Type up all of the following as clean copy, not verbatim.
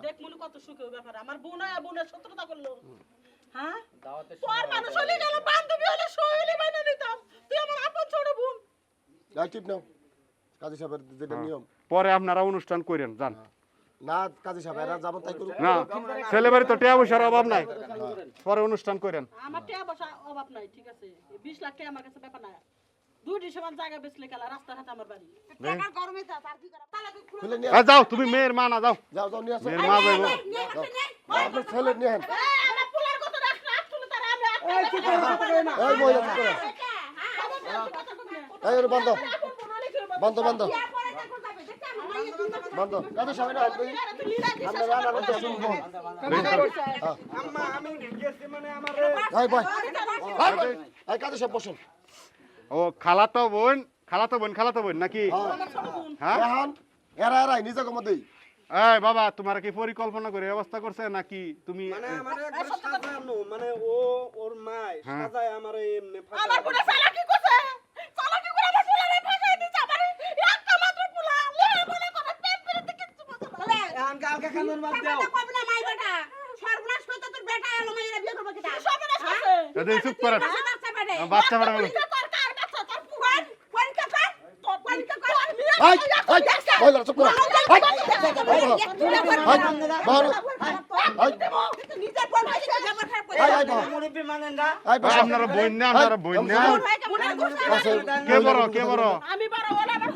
দেখ মনে কত সুখের ব্যাপার আমার বোনের শত্রুতা করলো হ্যাঁ তোর মানুষ হলে গেল বান্ধবী হলে সহেলি বানিয়ে নিতাম তুই আমার আপন ছোট বোন যাই টিপ নাও কাজী সাহেবের যেটা নিয়ম পরে আপনারা অনুষ্ঠান করেন যান না কাজী সাহেব এরা যাবেন তাই করুক না ছেলেবাড়ি তো টাকা পয়সার অভাব নাই পরে অনুষ্ঠান করেন আমার টাকা পয়সা অভাব নাই ঠিক আছে 20 লাখ টাকা আমার কাছে ব্যাপার না দুইটি সমান জায়গা বেচলে গেল রাস্তাঘাট আমার বাড়ি টাকার গরমে তা আর কি করা তালা খুলে নিয়ে যাও তুমি মেয়ের মা না যাও যাও যাও নিয়ে আসো মেয়ের মা যাইবো আপনার ছেলে নিয়ে আন আমার পোলার কত রাখ তুলে তারা আমি এই মহিলা কি করে এই ওরে বন্ধ বন্ধ বন্ধ বন্ধ কাজী সাহেব না আমরা রান্না করতে শুনবো আম্মা আমি গেছি মানে আমারে এই ভাই এই কাজী সাহেব বসুন ও খালাতো বোন নাকি হ্যাঁ এখন এরাই নিজেকে মধ্যেই এই বাবা তোমার কি পরিকল্পনা করে ব্যবস্থা করছে নাকি তুমি মানে আমারে একবার সাজানো মানে ও ওর মাই হ্যাঁ। সাজায় আমারে এমনি আমার পোলা সালা কি করছে সালা কি করে আমার পোলারে ফাঁসাই দিছে আমার একটা মাত্র পোলা লে বলে করে পেট পেতে কিচ্ছু বলতে বলে এখন কালকে খানোর বাদ দাও কবে না মাই বেটা সর্বনাশ করতে তোর বেটা এলো মাইরা বিয়ে করবে কিটা সর্বনাশ করছে এদের চুপ করেন বাচ্চা বাচ্চা বড় মহিলা চুপ করো মুরব্বি মানেন না আপনারা বোন না কে বড় আমি বড় ওলা বড়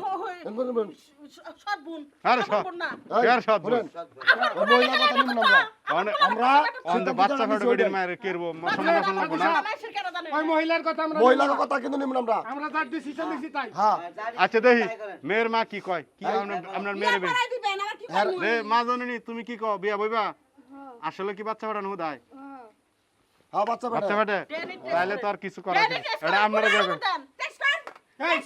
সৎ বোন আরে সব বোন না আর সব বোন মহিলা কথা নিব না আমরা আমরা বাচ্চা ফটো ভিডিও মায়ের কেরবো সমাধান লাগবো না ওই মহিলার কথা আমরা মহিলার কথা কিন্তু নিব না আমরা যা ডিসিশন নিছি তাই হ্যাঁ আচ্ছা দেখি মেয়ের মা কি কয় কি আপনার মেয়ের বে রে মা জননী তুমি কি কও বিয়া বইবা আসলে কি বাচ্চা ফাটানো হুদায় হ্যাঁ বাচ্চা বাচ্চা বেটা ফাটে তাহলে তো আর কিছু করার নেই এটা আপনারা যাবেন এই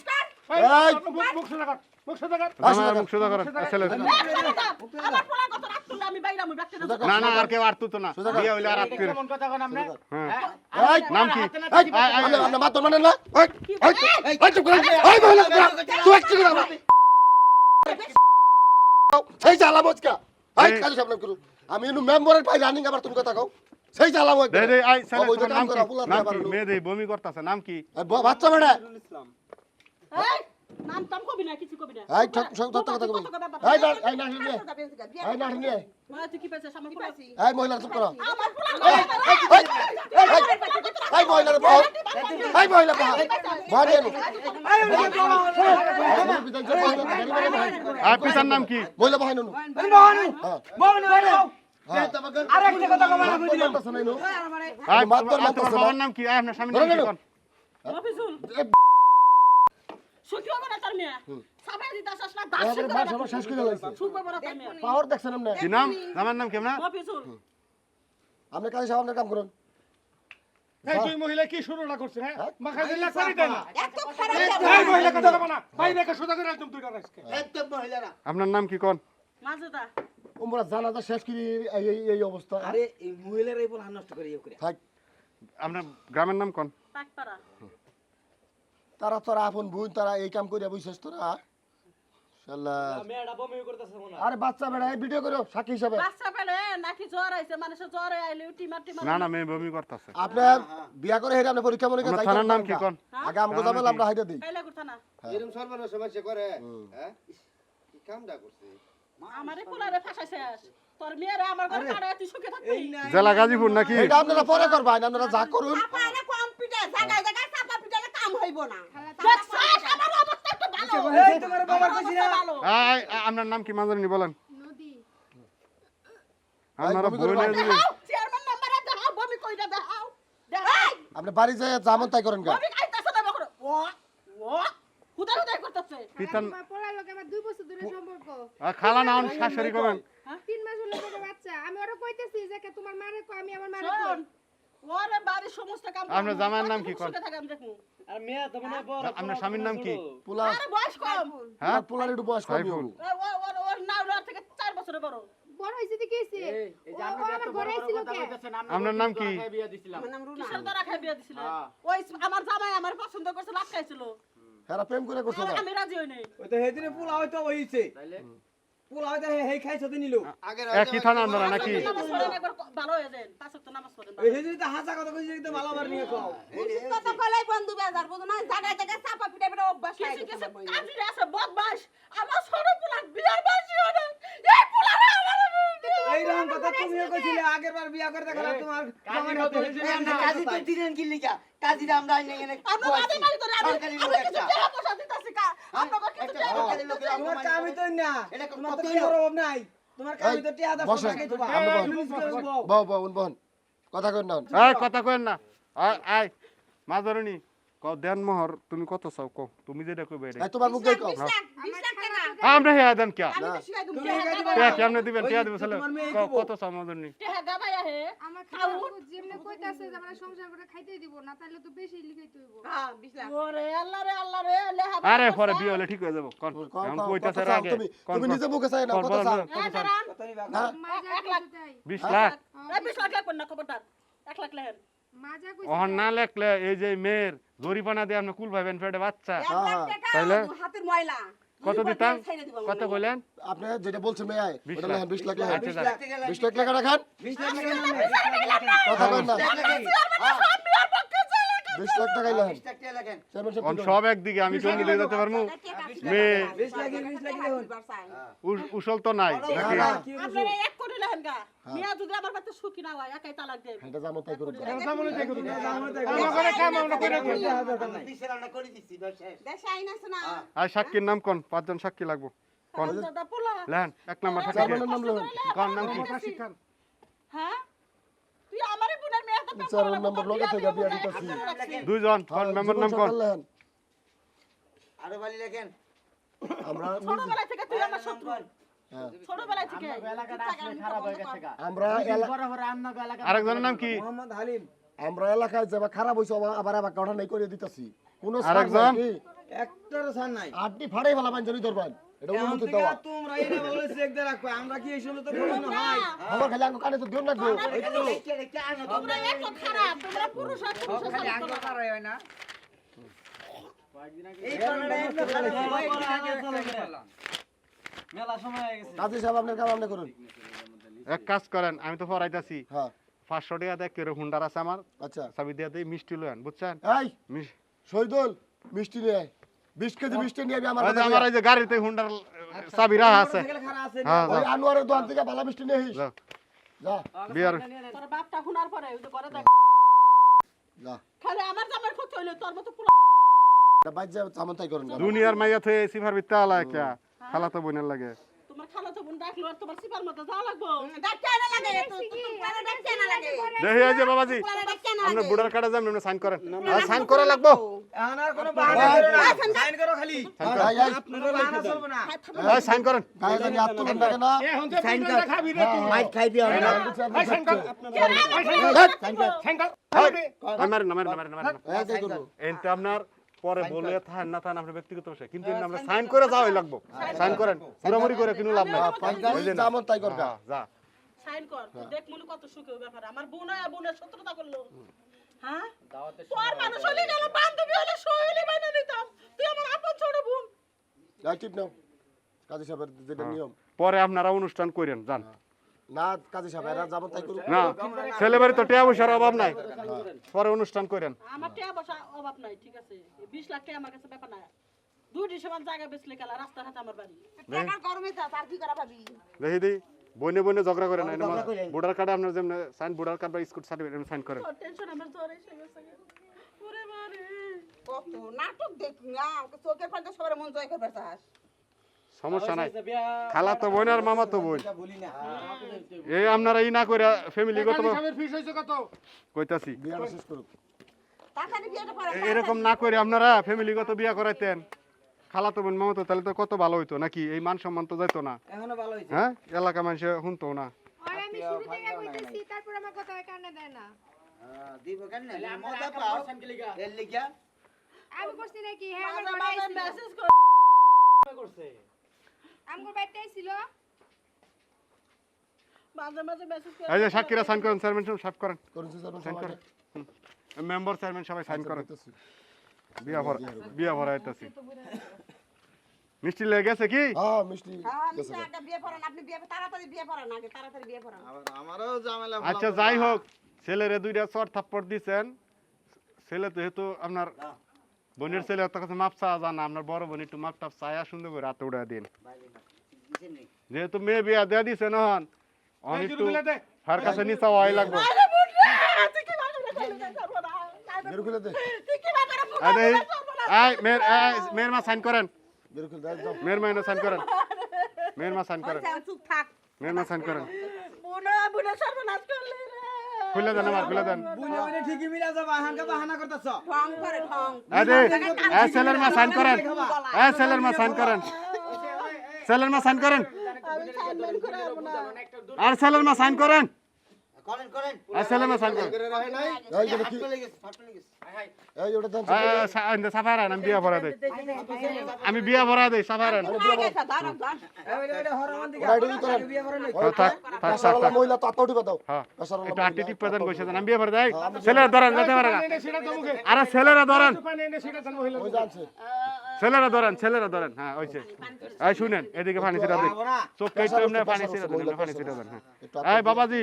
এই মুখ সোজা কর মুখ সোজা কর আমার মুখ সুদা করেন ছেলে আমার পোলা কত রাখতো আমি বাইরা আমি ব্যক্তি না না আর কেউ আর তো না বিয়া হইলে আর আত্মীয় কেমন কথা কোন আপনি হ্যাঁ এই নাম কি আমরা মাত্র মানে না এই চুপ করে এই মহিলা তুই একটু করে সেই জ্বালা বচকা এই কাজী সাহেব করু আমি ইনু মেম্বারের পাই রানিং আবার তুমি কথা কও সেই জ্বালা বচ দে দে আই ছেলে তোমার নাম কি মেয়ে দে বমি করতেছে নাম কি বাচ্চা বেটা ইসলাম এই নাম টাম কবি না কিছু কবি না এই সব কথা কথা কই এই না নিয়ে এই না নিয়ে মানে তুই কি পেছিস আমার পোলা এই মহিলা চুপ করো আমার পোলা এই মহিলা বাহ এই মহিলা বাহ বাড়ি আর পিতার নাম কি মহিলা বাহ নু আরেকটা কথা কম না বুঝলাম আর তোমার বাবার নাম কি আপনার স্বামীর নাম কি কোন মফিজুল সুখী হবে না তার মেয়ে সাবাই দিতাস না আমাদের দাস ভাষা শেষ করে লাইছে সুখ হবে না তার মেয়ে পাওয়ার দেখছেন আপনি কি নাম আমার নাম কেমন মফিজুল আপনি কাজী সাহেব কাম করুন এই দুই মহিলা কি শুরুটা করছে হ্যাঁ মাখা দিলা করি দেন এত খারাপ এই মহিলা কথা বলবা না ভাই দেখে সোজা করে একদম দুইটা আজকে আপনার নাম কি কোন মাজেদা উমরা জানাজা শেষ করে এই অবস্থা আরে এই মহিলার এই বল নষ্ট করে ইয়ে করে থাক আপনার গ্রামের নাম কোন পাকপাড়া তারা তোরা আপন বোন তারা এই কাম করিয়া বুঝছিস তোরা শালা মেয়েটা বমি করতেছে মনে আরে বাচ্চা বেড়া এই ভিডিও করো সাক্ষী হিসাবে বাচ্চা পেলে নাকি জ্বর আইছে মানুষের জ্বর আইলে টিমার না না মেয়ে বমি করতেছে আপনি বিয়া করে হেরে আপনি পরীক্ষা মনে আপনার থানার নাম কি কোন আগে আমগো যাবেন আমরা হাইটা দেই কাইলা করতা না এরকম সর্বনাশ সমস্যা করে হ্যাঁ কি কামটা করছে আমারে পোলারে ফাঁসাইছে তোর মেয়েরা আমার ঘরে কাড়া তুই সুখে থাকবি জেলা গাজীপুর নাকি এটা আপনারা পরে করবেন আপনারা যা করুন আপনারা কম্পিউটার জায়গায় জায়গায় চাপা পিটালে কাম হইব না দেখছস আমার অবস্থা একটু ভালো এই তোমার বাবার কইছি না এই আপনার নাম কি মানজানি বলেন নদী আপনারা বমি করবেন। বলে দিবেন চেয়ারম্যান নাম্বারে দাও বমি কইরা দাও দেখাই আপনি বাড়ি যায় জামন তাই করেন গা বমি খাইতাছ না বকর ও হুদাই হুদাই করতেছে পিতার পড়ার লোক আমার 2 বছর ধরে সম্পর্ক খালা না অন শাশুড়ি কবেন 3 মাস হলো বড় বাচ্চা আমি ওরা কইতেছি যে কে তোমার মারে কই আমি আমার মারে শোন কই ওরে বাড়ির সমস্ত কাম আপনার জামাইয়ের নাম কি কোন? সুখে থাকা আমি দেখমু আর মেয়ে তো মনে বড় আপনার স্বামীর নাম কি পোলা আরে বয়স কম হ্যাঁ পোলার একটু বয়স কম সাইফুল। ওর নাও ওর থেকে 4 বছরের বড় বড় হইছে তো কি হইছে এই যে আমরা আমার ঘরে আইছিল কে আপনার নাম কি বিয়া দিছিলাম কিশোর দ্বারা খাই বিয়ে দিছিল ওই আমার জামাই আমার পছন্দ করছে লাগাইছিল হেরা প্রেম করে করছে না আমি রাজি হই নাই ওই তো হেদিনে পোলা হয়তো হইছে তাইলে পোলা হইতে হেই খাইছো দিন নিলো আগের একই থানা আপনারা নাকি নামাজ পড়েন একবার ভালো হয়ে যান, 5 ওয়াক্ত নামাজ পড়েন। এই যে তো হাসা কথা কইছি তো ভালো বার নিয়ে কও কথা কলাই বন্ধু বেজার বুঝো না জায়গায় জায়গায় চাপা পিটা পিটা অভ্যাস কিছু হয়ে কিছু গেছে বই কাজী আছে বদমাশ, আমার ছোট পোলা বিয়ার বয়সী হলো, এই পোলারে আমার এই রকম কথা তুমিও কইছিলে আগের বার বিয়া করে দেখালা তোমার জামাই হাতে কাজী তো দিলেন কি লিখা কাজীরা আমরা এনে আমরা মাঝে মাঝে ধরে আমি সরকারি লোক কিছু একটা। টাকা পয়সা দিতাছি কা আপনাকে কিছু একটা টাকা সরকারি লোকের তোমার কামই তো না এটা তোমার তো কতই কোনো অভাব নাই তোমার কামই তো টিয়া দাও বসেন। টাকাই তো আমরা বল বল বল কথা কই না এই কথা কইেন না আয় মাজরনি ক দেন মোহর তুমি কত চাও কও তুমি যেটা কইবে এটা এই তোমার মুখ দেই কও 20 লাখ টাকা আমরা হে দেন কি আমি তো শিখাই দিম তুমি টাকা শিখাই দিবা। কে কেমনে দিবেন টিয়া দিবেন চলে তোমার মেয়ে কও দিব। কত চাও মাজরনি টাকা গাবায়া হে আমার খাওয়া যেমনে কইতাছে যে আমরা সংসার করে খাইতেই দিব না তাহলে তো বেশি লিখাইতে হইব হ্যাঁ 20 লাখ ওরে আল্লাহ রে লেহা আরে পরে বিয়ে হলে ঠিক হয়ে যাবো কোন এখন কইতাছে এর আগে তুমি নিজে মুখে চাই না কথা চাও কতই বাবা মাজা 1 লাখ। কইতে তাই 20 লাখ এই 20 লাখ লাগবে না খবরদার, 1 লাখ লেহেন। মাজা কইতে ওহন না লেখলে এই যে মেয়ের জরিপানা দিয়ে আপনি কুল ভাইবেন পেটে বাচ্চা 1 লাখ টাকা তাইলে? হাতের ময়লা কত দিতাম কত কইলেন আপনি যেটা বলছেন মেয়ে 20 ওটা লাখ। লেন 20 লাখ লেন আচ্ছা, 20 লাখ টাকা রাখেন 20 লাখ টাকা নামে কথা কই না 20 লাখ টাকা লেন 20 টাকা লাগেন চেয়ারম্যান সাহেব কোন সব একদিকে আমি টঙ্গি দিয়ে যেতে পারমু মেয়ে 20 লাখ দেখুন উসল তো নাই নাকি আপনারা 1 কোটি লেহেন গা, মিয়া যদি আমার বাড়িতে সুখী না হয় একাই তালাক দেব। এটা জানো তাই করুন সামনে যাই করুন জানো তাই আমরা করে কাম আমরা করে দিই আমরা 20 আমরা করে দিচ্ছি দশ শেষ দেশে আইন আছে না আর সাক্ষীর নাম কোন পাঁচজন সাক্ষী লাগবো কোন দাদা পোলা লেন এক নাম্বার সাক্ষী চেয়ারম্যানের নাম লেন কোন নাম কি হ্যাঁ তুই আমারই বোনের মেয়ে হাতে পেট চেয়ারম্যান মেম্বার লগে থেকে বিয়া দিতেছি দুইজন কোন মেম্বার নাম কোন লেন আরো বালি লেখেন আমরা ছোটবেলা থেকে তুই আমার শত্রু, হ্যাঁ। ছোটবেলা থেকে আমরা আরেকজনের নাম কি মোহাম্মদ হালিম আমরা এলাকায় যাবা খারাপ হইছে আবার আবার কাটা নাই করে দিতেছি কোন আরেকজন? একটারও সার নাই আটটি ফাড়াই ভালো বাঞ্জনি ধরবেন এটা এখন অনুমতি থেকে দেওয়া তোমরা এটা ভালো চেক দিয়ে রাখো আমরা কি এই শুনে তো কোনো হয় আমার খালি আঙ্গ কানে তো দিও না গো তোমরা এত খারাপ, তোমরা পুরুষ আর পুরুষ খালি আঙ্গ পারাই হয় না এই কারণে মেলা সময় হয়ে গেছে কাজী সাহেব আপনার কাম আপনি করুন এক কাজ করেন আমি তো পড়াইতাছি হ্যাঁ 500 টাকা দেয় কেরো হুন্ডার আছে আমার আচ্ছা চাবি দিয়ে দেই মিষ্টি লয়েন বুঝছেন এই শহীদুল মিষ্টি নিয়ে আয় 20 কেজি মিষ্টি নিয়ে আমি আমার ওই যে কাছে আমার এই যে গাড়িতে হুন্ডার চাবি রাখা আছে মোটরসাইকেল খারাপ আছে হ্যাঁ ওই আনোয়ারের দোকান থেকে ভালো মিষ্টি নিয়ে আইস যাও যা বিয়ার তোর বাপটা শোনার পরে ওই যে করে দেখ যা খালি আমার জামার ক্ষতি হইলো তোর মতো এটা বাইর যা চামন তাই করুন দুনিয়ার মাইয়া থয়ে সিফার বিত্তা আলা কিয়া খালা তো বইনের লাগে তোমার খালাতো বোন ডাকলো আর তোমার সিপার মতো যাওয়া লাগবো। ডাক্তার না লাগে তো তোমার ডাক্তার না লাগে দেখি এই যে বাবাজি ডাক্তার না আপনি বুড়ার কার্ডে যান আপনি সাইন করেন সাইন করা লাগবো এখন আর কোনো বাহানা করো না সাইন করো খালি এই এই আপনারা বাহানা চলবে না এই সাইন করেন গায়ে জানি আত্ম কেন থাকে না এ হন তো সাইন কর খাবি রে তুই মাইক খাইবি আমরা এই সাইন কর সাইন কর মারেন না মারেন না মারেন না মারেন না এই যে করুন এনতে আপনার পরে বলে থাকেন না থাকেন আপনার ব্যক্তিগত বিষয় কিন্তু এনে আমরা সাইন করে যাওয়াই লাগবো সাইন করেন পুরোপুরি করে কিনু লাভ নাই পাঁচ চামন তাই করবা হ্যাঁ, যা সাইন কর তুই দেখ মনে কত সুখের ব্যাপার আমার বোন আর বোনের শত্রুতা করলো হ্যাঁ তোর মানুষ হলে গেল বান্ধবী হলে সহেলি বানা নিতাম তুই আমার আপন ছোট বোন যাই টিপ নাও কাজী সাহেবের যেটা নিয়ম পরে আপনারা অনুষ্ঠান করেন যান না কাজী সাহেব এরা যাবো তাই করুন না ছেলেবাড়ি তো টিয়া পয়সার অভাব নাই পরে অনুষ্ঠান করেন আমার টাকা পয়সা অভাব নাই ঠিক আছে 20 লাখ টাকা আমার কাছে ব্যাপার না দুইটি সমান জায়গা বেচলে গেল রাস্তার হাতে আমার বাড়ি টাকার গরমে তা তার কি করা ভাবি দেখি দি বইনে বইনে ঝগড়া করেন না বুড়ার কার্ডে আপনার যেমন সাইন বুড়ার কার্ড বা স্কুট সার্টিফিকেট সাইন করেন তোর টেনশন আমার জ্বর এসে গেছে ওরে বারে কত নাটক দেখ না চোখের পানিতে সবার মন জয় করবার চাস সমস্যা নাই খালা তো বোন আর মামা তো বোন বলি না এই আপনারা ই না করে ফ্যামিলিগত সাহেবের ফিস হইছে কত কইতাছি বিয়াটা শেষ করুন তাড়াতাড়ি বিয়েটা করে এরকম না করে আপনারা ফ্যামিলিগত বিয়া করাইতেন খালা তো বোন মামা তো তাহলে তো কত ভালো হইতো নাকি এই মান সম্মান তো যাইতো না এখনো ভালো হইছে হ্যাঁ এলাকা মানুষে শুনতো না আর আমি শুরু থেকে কইতেছি তারপর আমার কথা কানে দেয় না দিব কেন না মজা পাও এর লিখা আমি কইছি নাকি হ্যাঁ আমার মাঝে বাড়ি মাঝে আইছিল মেসেজ করছে আমগো বাড়িতে আইছিল মাঝে মাঝে মেসেজ করে এই যে সাক্ষীরা সাইন করেন চেয়ারম্যান সাহেব করেন করুন স্যার সাইন করেন মেম্বার চেয়ারম্যান সবাই সাইন করেন করতেছি বিয়া ভরা আইতাছি মিষ্টি লেগে গেছে কি হ্যাঁ মিষ্টি হ্যাঁ গেছে মিষ্টি আগে বিয়ে পড়ান আপনি বিয়ে তাড়াতাড়ি বিয়ে পড়ান আগে তাড়াতাড়ি বিয়ে পড়ান আমারও ঝামেলা আচ্ছা যাই হোক ছেলেরে দুইটা চর থাপ্পড় দিছেন ছেলে তো যেহেতু আপনার বোনের ছেলে অত কাছে মাপ চাওয়া জানা আপনার বড় বোন একটু মাপ টাপ চায়া সুন্দর করে হাতে উড়া দিন যেহেতু মেয়ে বিয়া দেয়া দিছে নহন অন একটু হার কাছে নিচা ওয়াই লাগবে আরে বোন রে তুই কি বাগানে খালি যাবো না বের খুলে দে তুই কি বাগানে আরে এই মেয়ের মা সাইন করেন বের খুলে দে একদম মেয়ের মা সাইন করেন মেয়ের মা সাইন করেন চুপ থাক মেয়ের মা সাইন করেন বুনা সর্বনাশ করলি রে খুলে দেন আমার খুলে দেন বুঝে বুঝে ঠিকই মিলা যাবা হানকা বাহানা করতেছ ঢং করে ঢং আরে এই ছেলের মা সাইন করেন এই ছেলের মা সাইন করেন ছেলের মা সাইন করেন আমি সাইন করে আরবো না আর ছেলের মা সাইন করেন করেন করেন আর ছেলের মা সাইন করেন এই যে কি ফাট চলে গেছে এই ওটা দেন সাফারান আমি বিয়া ভরা দেই আমি বিয়া ভরা দেই সাফারান ওইটা হরমান দিকে ওটা এটাই করেন বিয়ে করে লই থাক থাক থাক পেশাওয়ালা মহিলা তো আত্মা উঠিবা দাও হ্যাঁ পেশাওয়ালা একটু আটটি টিপ প্রদান কইছে আমি বিয়া ভরা দেই ছেলেরা ধরেন যেতে পারে না সেটা তো মুখে আরে ছেলেরা ধরেন পানি এনে সেটা তো মহিলা ওই জানছে ছেলেরা ধরেন হ্যাঁ ওইছে এই শুনেন এদিকে পানি ছিটা দেন চোখ কাইতে এমনি পানি ছিটা দেন এমনি পানি ছিটা দেন হ্যাঁ এই বাবাজি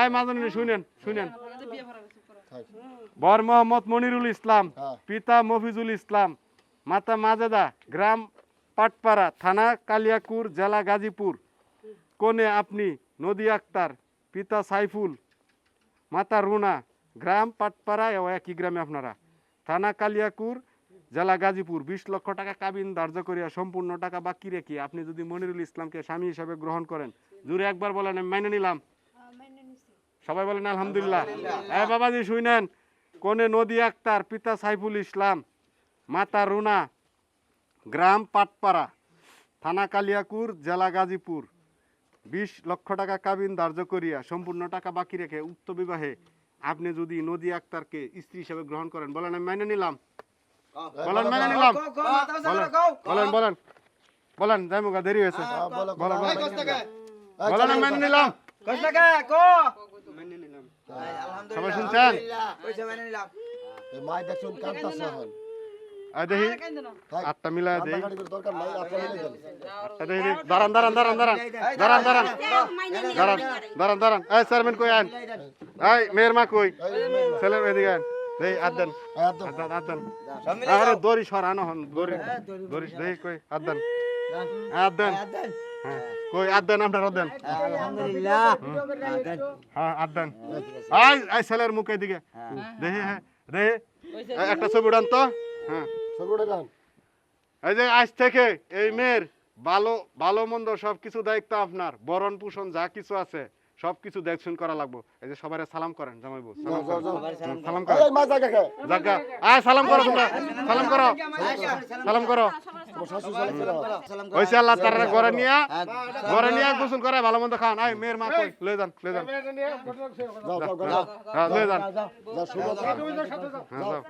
এই মাজনি শুনেন বর মোহাম্মদ মনিরুল ইসলাম পিতা মফিজুল ইসলাম মাতা মাজেদা গ্রাম পাটপাড়া থানা কালিয়াকুর জেলা গাজীপুর কোনে আপনি নদী আক্তার পিতা সাইফুল মাতা রুনা গ্রাম পাটপাড়া একই গ্রামে আপনারা থানা কালিয়াকুর জেলা গাজীপুর 20 লক্ষ টাকা কাবিন ধার্য করিয়া সম্পূর্ণ টাকা বাকি রেখে আপনি যদি মনিরুল ইসলামকে স্বামী হিসেবে গ্রহণ করেন জুড়ে একবার বলেন আমি মেনে নিলাম সবাই বলেন আলহামদুলিল্লাহ এই বাবাজি শুনেন কোনে নদী আক্তার পিতা সাইফুল ইসলাম মাতা রুনা গ্রাম পাটপাড়া থানা কালিয়াকুর জেলা গাজীপুর 20 লক্ষ টাকা কাবিন ধার্য করিয়া সম্পূর্ণ টাকা বাকি রেখে উক্ত বিবাহে আপনি যদি নদী আক্তারকে স্ত্রী হিসেবে গ্রহণ করেন বলেন আমি মেনে নিলাম বলেন মেনে নিলাম বলেন বলেন বলেন যাই মুখা দেরি হয়েছে বলেন বলেন বলেন আমি মেনে নিলাম কষ্ট টাকা কো সবাই শুনছেন পয়সা মেনে নিলাম এই মাই দেখুন কান্তাছে এখন আই দেখি আটটা মিলায় দেই গাড়ির দরকার নাই আপনি নিয়ে যান দেখি দাঁড়ান দাঁড়ান দাঁড়ান দাঁড়ান দাঁড়ান দাঁড়ান দাঁড়ান দাঁড়ান দাঁড়ান এই চেয়ারম্যান কই আন এই মেয়ের মা কই ছেলের এদিকে আন দেই আদান আদান আদান আরে দড়ি সরানো হন দড়ি দড়ি দেই কই আদান আদান হ্যাঁ কই আদান আপনার আদান আলহামদুলিল্লাহ হ্যাঁ আদান এই ছেলের মুখ এদিকে দেখি হ্যাঁ দেখি একটা ছবি উড়ান তো হ্যাঁ সবুড়ে গান এই যে আজ থেকে এই মেয়ের ভালো ভালো মন্দ সবকিছু দায়িত্ব আপনার বরণ পোষণ যা কিছু আছে সবকিছু দেখশুন করা লাগবো এই যে সবাই সালাম করেন জামাইবু সালাম করেন এই মা জায়গা খা জাগা আয় সালাম করো তোমরা সালাম করো সালাম করো তোমার শাশু সালাম করো হইছে আল্লাহ তাআলা ঘরে নিয়া গোসল করে ভালো মন্দ খান আয় মেয়ের মা কই লয়ে যান যাও যাও হ্যাঁ লয়ে যান যাও শুভ হ্যাঁ যাও